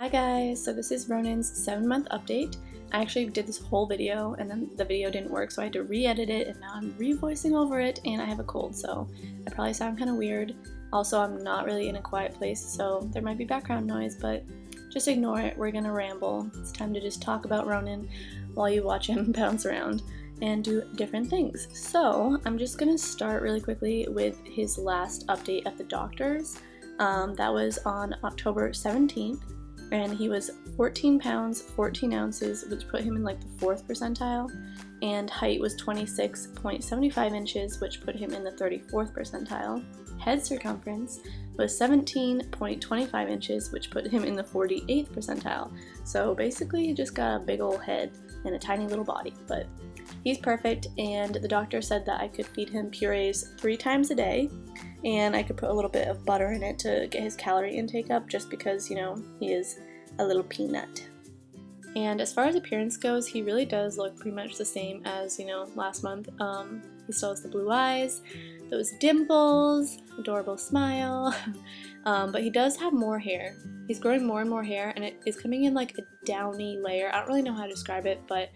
Hi guys, so this is Ronan'S 7-month update. I actually did this whole video and then the video didn't work, so I had to re-edit it, and now I'm re-voicing over it, and I have a cold, so I probably sound kind of weird. Also, I'm not really in a quiet place, so there might be background noise, but just ignore it. We're gonna ramble. It's time to just talk about Ronan while you watch him bounce around and do different things. So I'm just gonna start really quickly with his last update at the doctor's. That was on October 17th, and he was 14 pounds, 14 ounces, which put him in like the 4th percentile, and height was 26.75 inches, which put him in the 34th percentile. Head circumference was 17.25 inches, which put him in the 48th percentile. So basically he just got a big old head and a tiny little body, but he's perfect, and the doctor said that I could feed him purees 3 times a day, and I could put a little bit of butter in it to get his calorie intake up, just because, you know, he is a little peanut. And as far as appearance goes, he really does look pretty much the same as, you know, last month. He still has the blue eyes, those dimples, adorable smile, but he does have more hair. He's growing more and more hair, and it is coming in like a downy layer. I don't really know how to describe it, but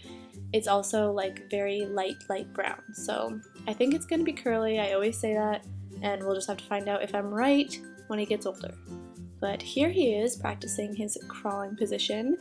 it's also like very light brown. So I think it's gonna be curly. I always say that, and we'll just have to find out if I'm right when he gets older. But here he is practicing his crawling position.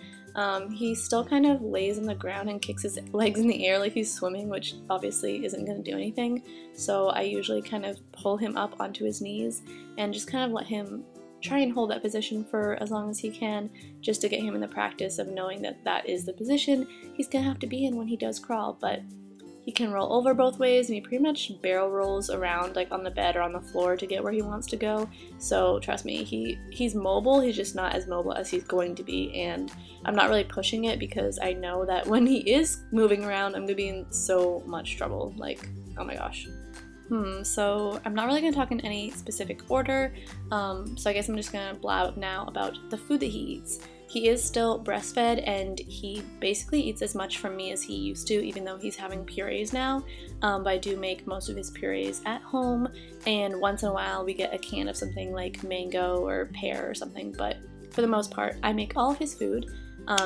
He still kind of lays on the ground and kicks his legs in the air like he's swimming, which obviously isn't going to do anything. So I usually kind of pull him up onto his knees and just kind of let him try and hold that position for as long as he can, just to get him in the practice of knowing that that is the position he's going to have to be in when he does crawl. But he can roll over both ways, and he pretty much barrel rolls around like on the bed or on the floor to get where he wants to go. So trust me, he's mobile, he's just not as mobile as he's going to be, and I'm not really pushing it because I know that when he is moving around, I'm going to be in so much trouble. Like, oh my gosh. So I'm not really going to talk in any specific order, so I guess I'm just going to blab now about the food that he eats. He is still breastfed, and he basically eats as much from me as he used to, even though he's having purees now. But I do make most of his purees at home, and once in a while we get a can of something like mango or pear or something, but for the most part I make all of his food.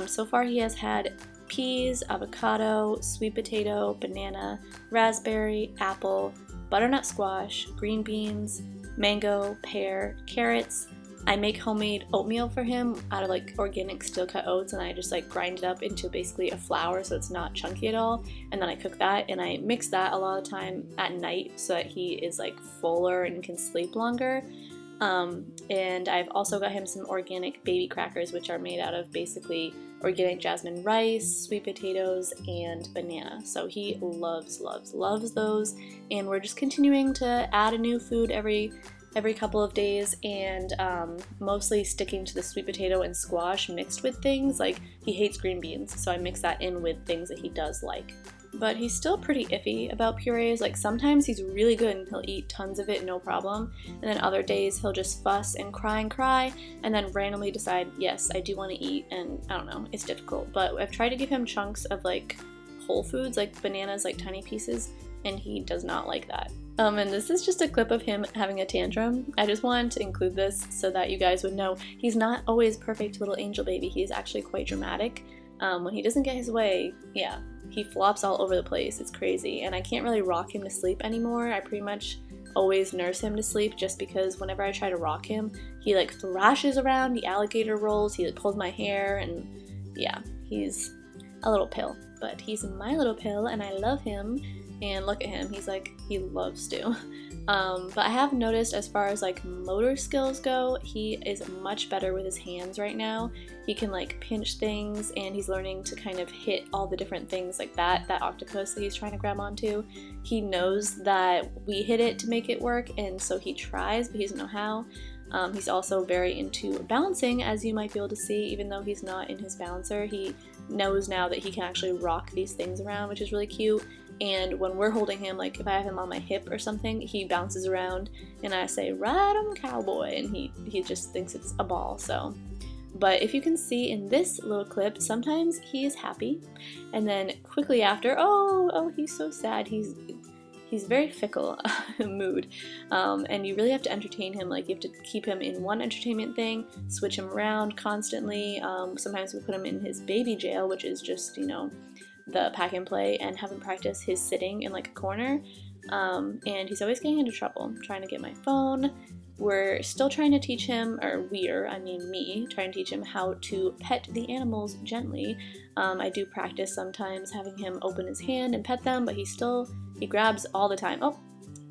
So far he has had peas, avocado, sweet potato, banana, raspberry, apple, butternut squash, green beans, mango, pear, carrots. I make homemade oatmeal for him out of like organic steel cut oats, and I just like grind it up into basically a flour so it's not chunky at all, and then I cook that, and I mix that a lot of the time at night so that he is like fuller and can sleep longer. And I've also got him some organic baby crackers, which are made out of basically organic jasmine rice, sweet potatoes, and banana. So he loves those, and we're just continuing to add a new food every couple of days, and mostly sticking to the sweet potato and squash mixed with things. Like, he hates green beans, so I mix that in with things that he does like. But he's still pretty iffy about purees. Like, sometimes he's really good and he'll eat tons of it, no problem, and then other days he'll just fuss and cry, and then randomly decide, yes, I do want to eat, and I don't know, it's difficult. But I've tried to give him chunks of like whole foods, like bananas, like tiny pieces, and he does not like that. And this is just a clip of him having a tantrum. I just wanted to include this so that you guys would know he's not always perfect little angel baby. He's actually quite dramatic. When he doesn't get his way, yeah, he flops all over the place. It's crazy, and I can't really rock him to sleep anymore. I pretty much always nurse him to sleep, just because whenever I try to rock him, he like thrashes around, he alligator rolls, he like pulls my hair, and yeah, he's a little pill. But he's my little pill, and I love him. And look at him, he's like, he loves to. But I have noticed, as far as like motor skills go, he is much better with his hands right now. He can like pinch things, and he's learning to kind of hit all the different things like that octopus that he's trying to grab onto. He knows that we hit it to make it work, and so he tries, but he doesn't know how. He's also very into balancing, as you might be able to see. Even though he's not in his balancer, he knows now that he can actually rock these things around, which is really cute. And when we're holding him, like if I have him on my hip or something, he bounces around, and I say, "Ride 'em, cowboy," and he just thinks it's a ball. So, but if you can see in this little clip, sometimes he is happy, and then quickly after, oh, he's so sad. he's very fickle mood, and you really have to entertain him. Like, you have to keep him in one entertainment thing, switch him around constantly. Sometimes we put him in his baby jail, which is just, you know, the pack and play, and have him practice his sitting in like a corner. And he's always getting into trouble, trying to get my phone. We're still trying to teach him, or I mean me, trying to teach him how to pet the animals gently. I do practice sometimes having him open his hand and pet them, but he grabs all the time. Oh,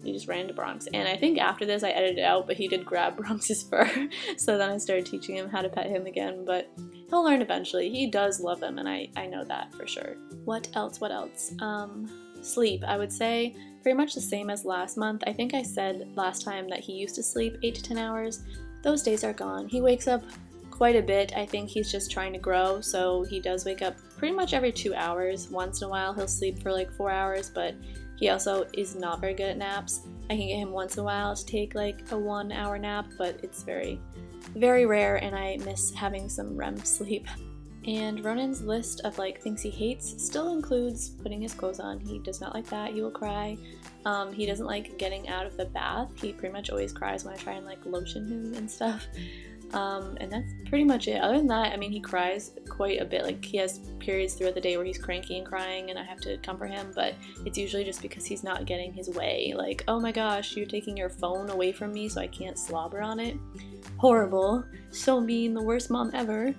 he just ran into Bronx. And I think after this I edited it out, but he did grab Bronx's fur. So then I started teaching him how to pet him again, but he'll learn eventually. He does love them, and I know that for sure. What else? Sleep, I would say pretty much the same as last month. I think I said last time that he used to sleep 8 to 10 hours. Those days are gone. He wakes up quite a bit. I think he's just trying to grow, so he does wake up pretty much every 2 hours. Once in a while he'll sleep for like 4 hours, but he also is not very good at naps. I can get him once in a while to take like a 1 hour nap, but it's very, very rare, and I miss having some REM sleep. And Ronan'S list of like things he hates still includes putting his clothes on. He does not like that. He will cry. He doesn't like getting out of the bath. He pretty much always cries when I try and like lotion him and stuff. And that's pretty much it. Other than that, I mean, he cries quite a bit. Like, he has periods throughout the day where he's cranky and crying and I have to comfort him, but it's usually just because he's not getting his way. Like, oh my gosh, you're taking your phone away from me so I can't slobber on it. Horrible. So mean, the worst mom ever.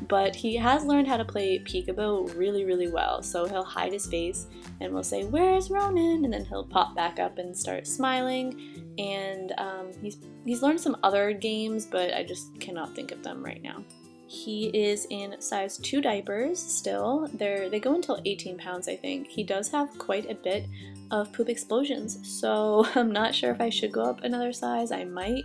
But he has learned how to play peekaboo really, really well. So he'll hide his face and we'll say, "Where's Ronan?" And then he'll pop back up and start smiling. And he's learned some other games, but I just cannot think of them right now. He is in size 2 diapers still. They go until 18 pounds, I think. He does have quite a bit of poop explosions, so I'm not sure if I should go up another size. I might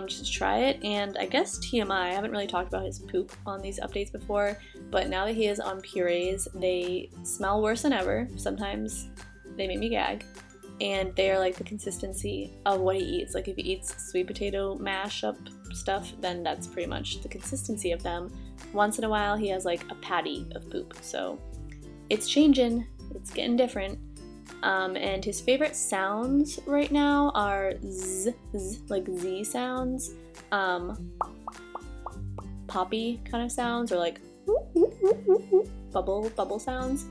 just try it. And I guess TMI, I haven't really talked about his poop on these updates before, but now that he is on purees, they smell worse than ever. Sometimes they make me gag. And they are like the consistency of what he eats. Like, if he eats sweet potato mash up stuff, then that's pretty much the consistency of them. Once in a while he has like a patty of poop, so it's changing, it's getting different. And his favorite sounds right now are z, like Z sounds, poppy kind of sounds, or like bubble sounds.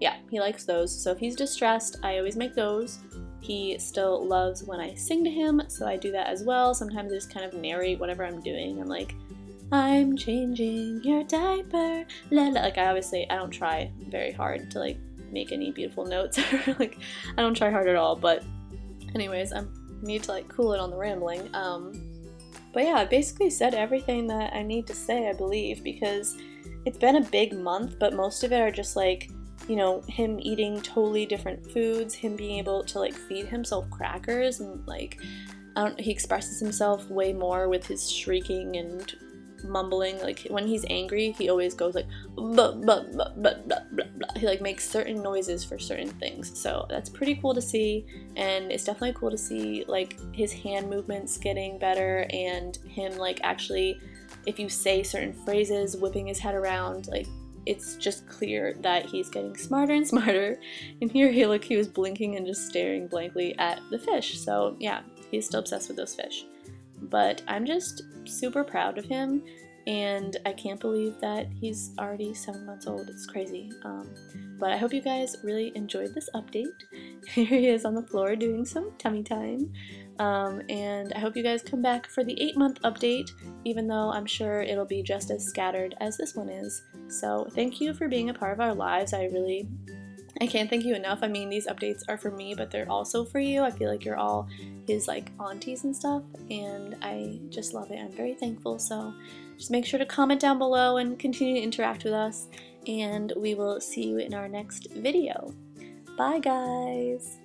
Yeah, he likes those. So if he's distressed, I always make those. He still loves when I sing to him, so I do that as well. Sometimes I just kind of narrate whatever I'm doing. I'm like, "I'm changing your diaper, la la." Like, I don't try very hard to like make any beautiful notes. Like, I don't try hard at all. But anyways, I need to like cool it on the rambling. But yeah, I basically said everything that I need to say, I believe, because it's been a big month, but most of it are just like, you know, him eating totally different foods, him being able to like feed himself crackers, and like, he expresses himself way more with his shrieking and mumbling. Like, when he's angry, he always goes like blah, blah, blah, blah, blah, blah, blah. He like makes certain noises for certain things, so that's pretty cool to see. And it's definitely cool to see like his hand movements getting better, and him like actually, if you say certain phrases, whipping his head around. Like, it's just clear that he's getting smarter and smarter. And here he was blinking and just staring blankly at the fish. So yeah, he's still obsessed with those fish. But I'm just super proud of him, and I can't believe that he's already 7 months old. It's crazy. But I hope you guys really enjoyed this update. Here he is on the floor doing some tummy time. And I hope you guys come back for the 8-month update, even though I'm sure it'll be just as scattered as this one is. So thank you for being a part of our lives. I can't thank you enough. I mean, these updates are for me, but they're also for you. I feel like you're all his like aunties and stuff, and I just love it. I'm very thankful. So just make sure to comment down below and continue to interact with us, and we will see you in our next video. Bye guys!